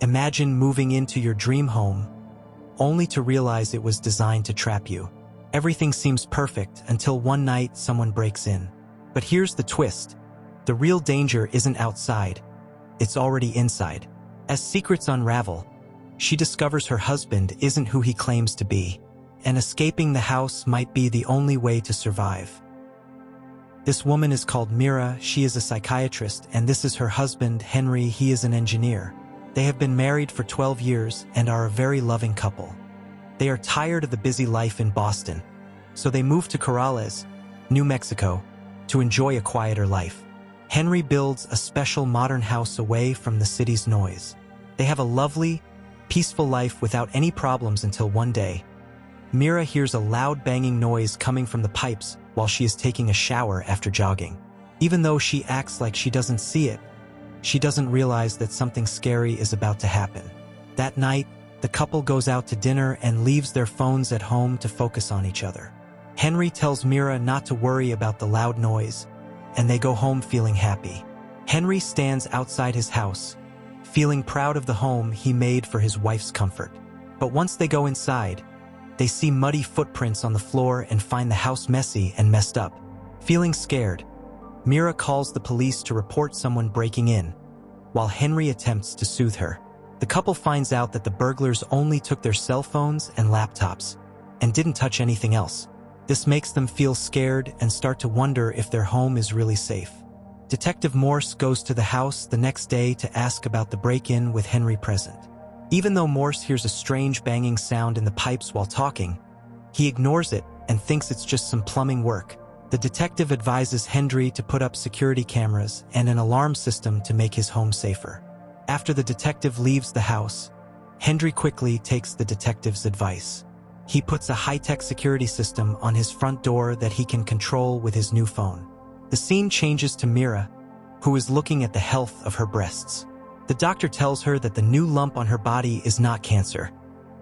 Imagine moving into your dream home, only to realize it was designed to trap you. Everything seems perfect until one night someone breaks in. But here's the twist. The real danger isn't outside. It's already inside. As secrets unravel, she discovers her husband isn't who he claims to be, and escaping the house might be the only way to survive. This woman is called Mira. She is a psychiatrist, and this is her husband, Henry. He is an engineer. They have been married for 12 years and are a very loving couple. They are tired of the busy life in Boston, so they move to Corrales, New Mexico, to enjoy a quieter life. Henry builds a special modern house away from the city's noise. They have a lovely, peaceful life without any problems until one day, Mira hears a loud banging noise coming from the pipes while she is taking a shower after jogging. Even though she acts like she doesn't see it, she doesn't realize that something scary is about to happen. That night, the couple goes out to dinner and leaves their phones at home to focus on each other. Henry tells Mira not to worry about the loud noise, and they go home feeling happy. Henry stands outside his house, feeling proud of the home he made for his wife's comfort. But once they go inside, they see muddy footprints on the floor and find the house messy and messed up. Feeling scared, Mira calls the police to report someone breaking in, while Henry attempts to soothe her. The couple finds out that the burglars only took their cell phones and laptops, and didn't touch anything else. This makes them feel scared and start to wonder if their home is really safe. Detective Morse goes to the house the next day to ask about the break-in with Henry present. Even though Morse hears a strange banging sound in the pipes while talking, he ignores it and thinks it's just some plumbing work. The detective advises Henry to put up security cameras and an alarm system to make his home safer. After the detective leaves the house, Henry quickly takes the detective's advice. He puts a high-tech security system on his front door that he can control with his new phone. The scene changes to Mira, who is looking at the health of her breasts. The doctor tells her that the new lump on her body is not cancer.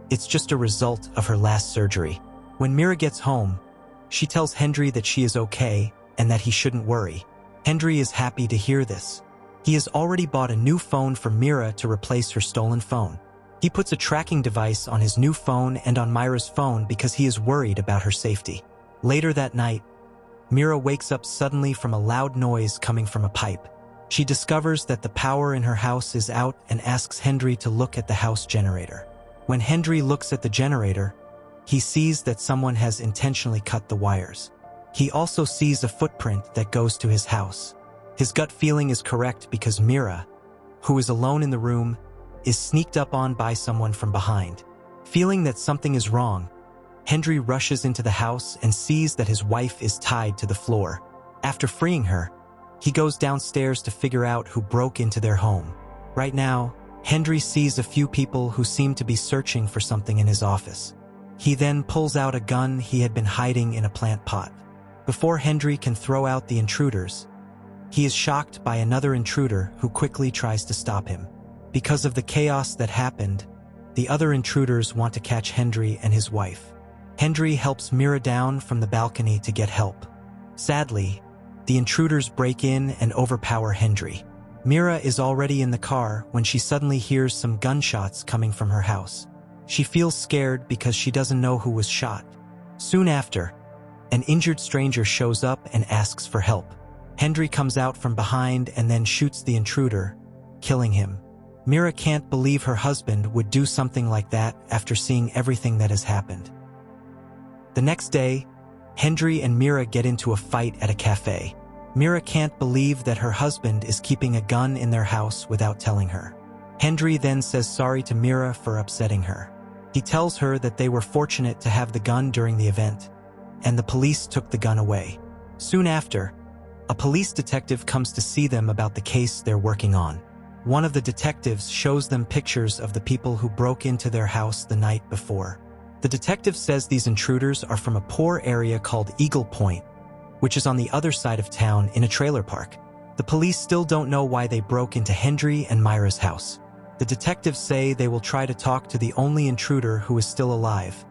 It's just a result of her last surgery. When Mira gets home, she tells Henry that she is okay and that he shouldn't worry. Henry is happy to hear this. He has already bought a new phone for Mira to replace her stolen phone. He puts a tracking device on his new phone and on Mira's phone because he is worried about her safety. Later that night, Mira wakes up suddenly from a loud noise coming from a pipe. She discovers that the power in her house is out and asks Henry to look at the house generator. When Henry looks at the generator, he sees that someone has intentionally cut the wires. He also sees a footprint that goes to his house. His gut feeling is correct because Mira, who is alone in the room, is sneaked up on by someone from behind. Feeling that something is wrong, Henry rushes into the house and sees that his wife is tied to the floor. After freeing her, he goes downstairs to figure out who broke into their home. Right now, Henry sees a few people who seem to be searching for something in his office. He then pulls out a gun he had been hiding in a plant pot. Before Henry can throw out the intruders, he is shocked by another intruder who quickly tries to stop him. Because of the chaos that happened, the other intruders want to catch Henry and his wife. Henry helps Mira down from the balcony to get help. Sadly, the intruders break in and overpower Henry. Mira is already in the car when she suddenly hears some gunshots coming from her house. She feels scared because she doesn't know who was shot. Soon after, an injured stranger shows up and asks for help. Henry comes out from behind and then shoots the intruder, killing him. Mira can't believe her husband would do something like that after seeing everything that has happened. The next day, Henry and Mira get into a fight at a cafe. Mira can't believe that her husband is keeping a gun in their house without telling her. Henry then says sorry to Mira for upsetting her. He tells her that they were fortunate to have the gun during the event, and the police took the gun away. Soon after, a police detective comes to see them about the case they're working on. One of the detectives shows them pictures of the people who broke into their house the night before. The detective says these intruders are from a poor area called Eagle Point, which is on the other side of town in a trailer park. The police still don't know why they broke into Henry and Myra's house. The detectives say they will try to talk to the only intruder who is still alive,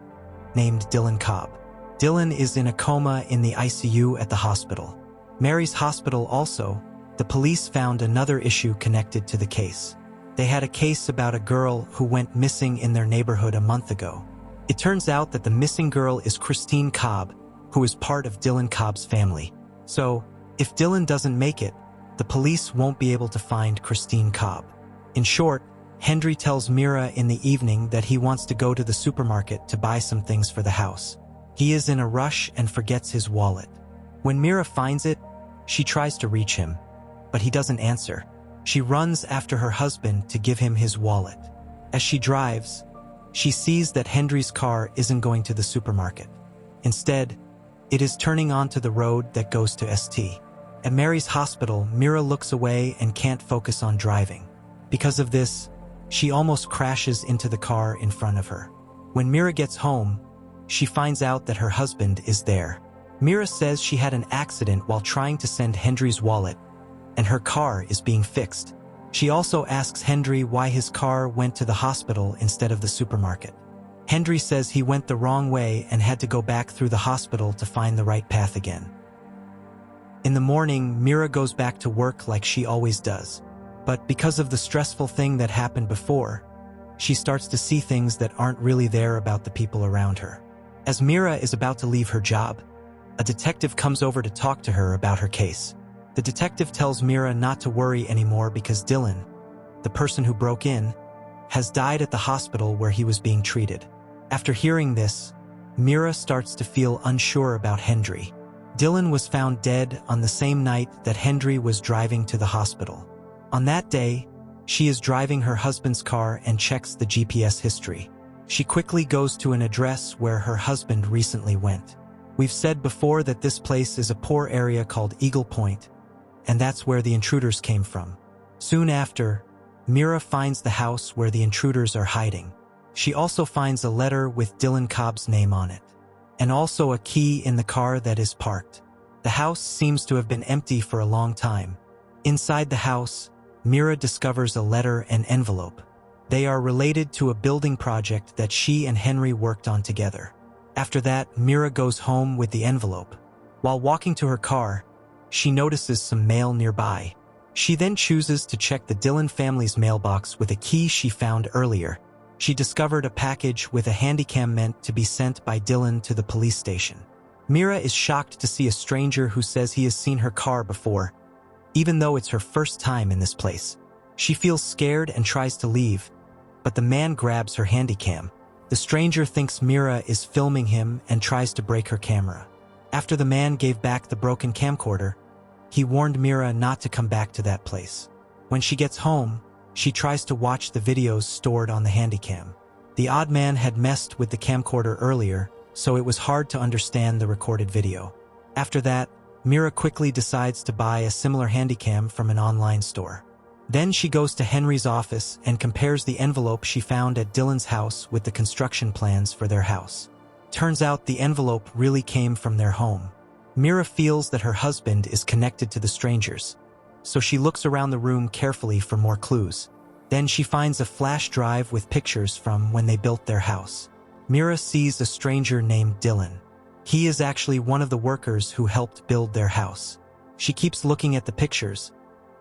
named Dylan Cobb. Dylan is in a coma in the ICU at the hospital. Mary's hospital also, the police found another issue connected to the case. They had a case about a girl who went missing in their neighborhood a month ago. It turns out that the missing girl is Christine Cobb, who is part of Dylan Cobb's family. So, if Dylan doesn't make it, the police won't be able to find Christine Cobb. In short, Henry tells Mira in the evening that he wants to go to the supermarket to buy some things for the house. He is in a rush and forgets his wallet. When Mira finds it, she tries to reach him, but he doesn't answer. She runs after her husband to give him his wallet. As she drives, she sees that Henry's car isn't going to the supermarket. Instead, it is turning onto the road that goes to St. At Mary's hospital, Mira looks away and can't focus on driving. Because of this, she almost crashes into the car in front of her. When Mira gets home, she finds out that her husband is there. Mira says she had an accident while trying to send Henry's wallet, and her car is being fixed. She also asks Henry why his car went to the hospital instead of the supermarket. Henry says he went the wrong way and had to go back through the hospital to find the right path again. In the morning, Mira goes back to work like she always does. But because of the stressful thing that happened before, she starts to see things that aren't really there about the people around her. As Mira is about to leave her job, a detective comes over to talk to her about her case. The detective tells Mira not to worry anymore because Dylan, the person who broke in, has died at the hospital where he was being treated. After hearing this, Mira starts to feel unsure about Henry. Dylan was found dead on the same night that Henry was driving to the hospital. On that day, she is driving her husband's car and checks the GPS history. She quickly goes to an address where her husband recently went. We've said before that this place is a poor area called Eagle Point, and that's where the intruders came from. Soon after, Mira finds the house where the intruders are hiding. She also finds a letter with Dylan Cobb's name on it, and also a key in the car that is parked. The house seems to have been empty for a long time. Inside the house, Mira discovers a letter and envelope. They are related to a building project that she and Henry worked on together. After that, Mira goes home with the envelope. While walking to her car, she notices some mail nearby. She then chooses to check the Dylan family's mailbox with a key she found earlier. She discovered a package with a handycam meant to be sent by Dylan to the police station. Mira is shocked to see a stranger who says he has seen her car before, even though it's her first time in this place. She feels scared and tries to leave, but the man grabs her handycam. The stranger thinks Mira is filming him and tries to break her camera. After the man gave back the broken camcorder, he warned Mira not to come back to that place. When she gets home, she tries to watch the videos stored on the handycam. The odd man had messed with the camcorder earlier, so it was hard to understand the recorded video. After that, Mira quickly decides to buy a similar handycam from an online store. Then she goes to Henry's office and compares the envelope she found at Dylan's house with the construction plans for their house. Turns out the envelope really came from their home. Mira feels that her husband is connected to the strangers, so she looks around the room carefully for more clues. Then she finds a flash drive with pictures from when they built their house. Mira sees a stranger named Dylan. He is actually one of the workers who helped build their house. She keeps looking at the pictures,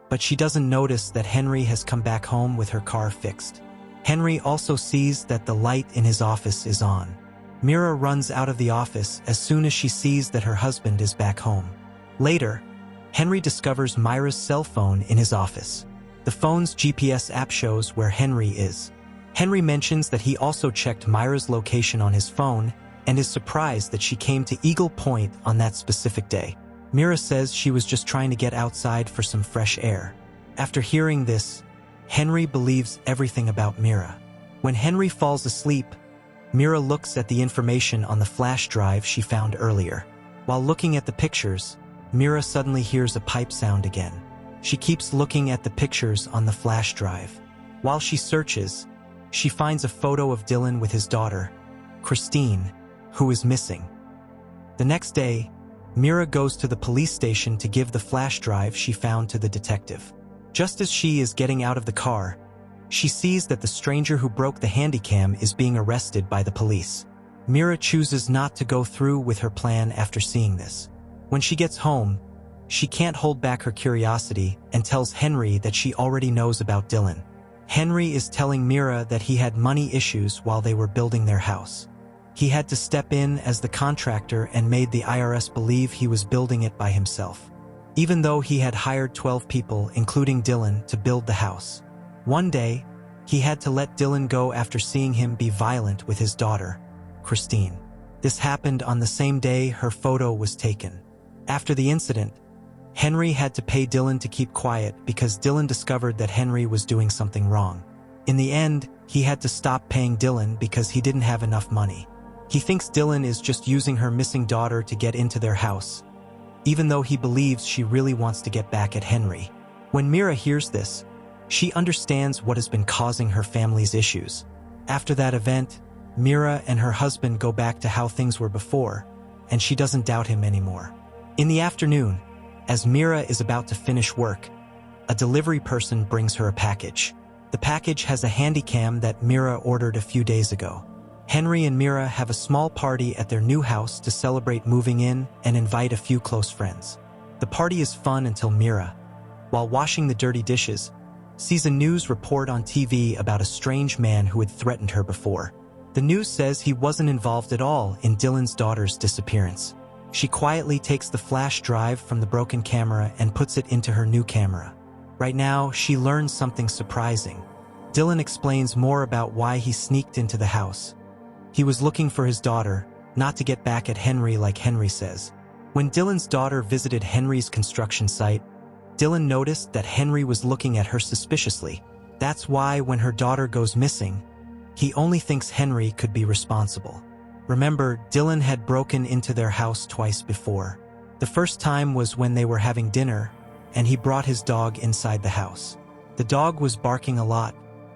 but she doesn't notice that Henry has come back home with her car fixed. Henry also sees that the light in his office is on. Mira runs out of the office as soon as she sees that her husband is back home. Later, Henry discovers Myra's cell phone in his office. The phone's GPS app shows where Henry is. Henry mentions that he also checked Myra's location on his phone and is surprised that she came to Eagle Point on that specific day. Mira says she was just trying to get outside for some fresh air. After hearing this, Henry believes everything about Mira. When Henry falls asleep, Mira looks at the information on the flash drive she found earlier. While looking at the pictures, Mira suddenly hears a pipe sound again. She keeps looking at the pictures on the flash drive. While she searches, she finds a photo of Dylan with his daughter, Christine, who is missing. The next day, Mira goes to the police station to give the flash drive she found to the detective. Just as she is getting out of the car, she sees that the stranger who broke the handycam is being arrested by the police. Mira chooses not to go through with her plan after seeing this. When she gets home, she can't hold back her curiosity and tells Henry that she already knows about Dylan. Henry is telling Mira that he had money issues while they were building their house. He had to step in as the contractor and made the IRS believe he was building it by himself, even though he had hired 12 people, including Dylan, to build the house. One day, he had to let Dylan go after seeing him be violent with his daughter, Christine. This happened on the same day her photo was taken. After the incident, Henry had to pay Dylan to keep quiet because Dylan discovered that Henry was doing something wrong. In the end, he had to stop paying Dylan because he didn't have enough money. He thinks Dylan is just using her missing daughter to get into their house, even though he believes she really wants to get back at Henry. When Mira hears this, she understands what has been causing her family's issues. After that event, Mira and her husband go back to how things were before, and she doesn't doubt him anymore. In the afternoon, as Mira is about to finish work, a delivery person brings her a package. The package has a handycam that Mira ordered a few days ago. Henry and Mira have a small party at their new house to celebrate moving in and invite a few close friends. The party is fun until Mira, while washing the dirty dishes, sees a news report on TV about a strange man who had threatened her before. The news says he wasn't involved at all in Dylan's daughter's disappearance. She quietly takes the flash drive from the broken camera and puts it into her new camera. Right now, she learns something surprising. Dylan explains more about why he sneaked into the house. He was looking for his daughter, not to get back at Henry like Henry says. When Dylan's daughter visited Henry's construction site, Dylan noticed that Henry was looking at her suspiciously. That's why when her daughter goes missing, he only thinks Henry could be responsible. Remember, Dylan had broken into their house twice before. The first time was when they were having dinner, and he brought his dog inside the house. The dog was barking a lot,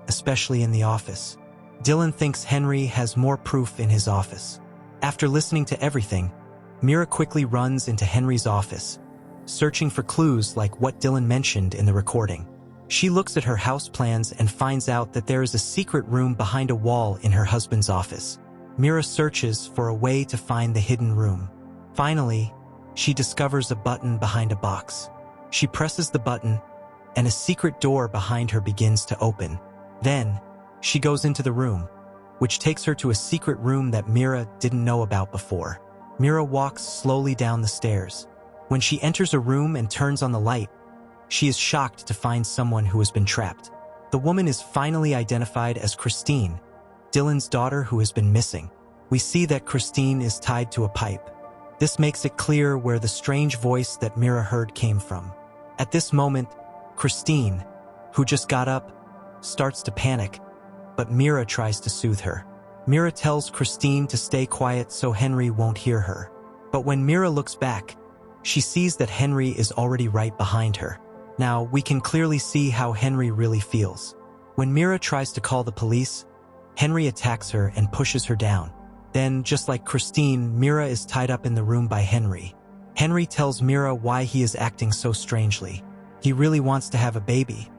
especially in the office. Dylan thinks Henry has more proof in his office. After listening to everything, Mira quickly runs into Henry's office, searching for clues like what Dylan mentioned in the recording. She looks at her house plans and finds out that there is a secret room behind a wall in her husband's office. Mira searches for a way to find the hidden room. Finally, she discovers a button behind a box. She presses the button, and a secret door behind her begins to open. Then, she goes into the room, which takes her to a secret room that Mira didn't know about before. Mira walks slowly down the stairs. When she enters a room and turns on the light, she is shocked to find someone who has been trapped. The woman is finally identified as Christine, Dylan's daughter who has been missing. We see that Christine is tied to a pipe. This makes it clear where the strange voice that Mira heard came from. At this moment, Christine, who just got up, starts to panic, but Mira tries to soothe her. Mira tells Christine to stay quiet so Henry won't hear her. But when Mira looks back, she sees that Henry is already right behind her. Now, we can clearly see how Henry really feels. When Mira tries to call the police, Henry attacks her and pushes her down. Then, just like Christine, Mira is tied up in the room by Henry. Henry tells Mira why he is acting so strangely. He really wants to have a baby,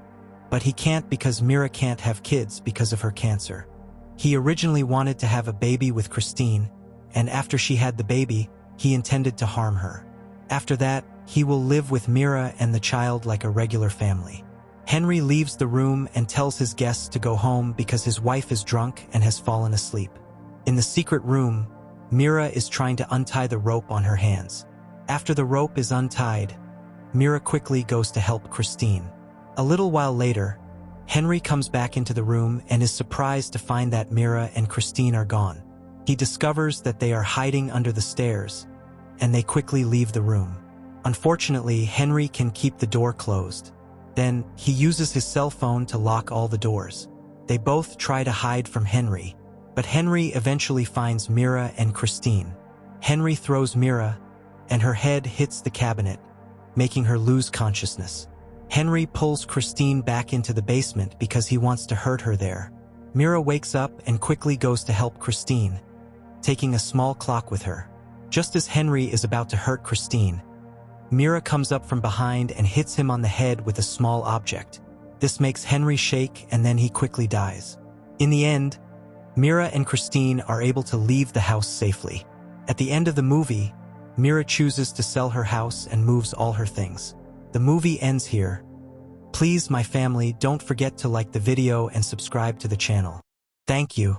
but he can't because Mira can't have kids because of her cancer. He originally wanted to have a baby with Christine, and after she had the baby, he intended to harm her. After that, he will live with Mira and the child like a regular family. Henry leaves the room and tells his guests to go home because his wife is drunk and has fallen asleep. In the secret room, Mira is trying to untie the rope on her hands. After the rope is untied, Mira quickly goes to help Christine. A little while later, Henry comes back into the room and is surprised to find that Mira and Christine are gone. He discovers that they are hiding under the stairs, and they quickly leave the room. Unfortunately, Henry can keep the door closed. Then, he uses his cell phone to lock all the doors. They both try to hide from Henry, but Henry eventually finds Mira and Christine. Henry throws Mira, and her head hits the cabinet, making her lose consciousness. Henry pulls Christine back into the basement because he wants to hurt her there. Mira wakes up and quickly goes to help Christine, taking a small clock with her. Just as Henry is about to hurt Christine, Mira comes up from behind and hits him on the head with a small object. This makes Henry shake and then he quickly dies. In the end, Mira and Christine are able to leave the house safely. At the end of the movie, Mira chooses to sell her house and moves all her things. The movie ends here. Please, my family, don't forget to like the video and subscribe to the channel. Thank you.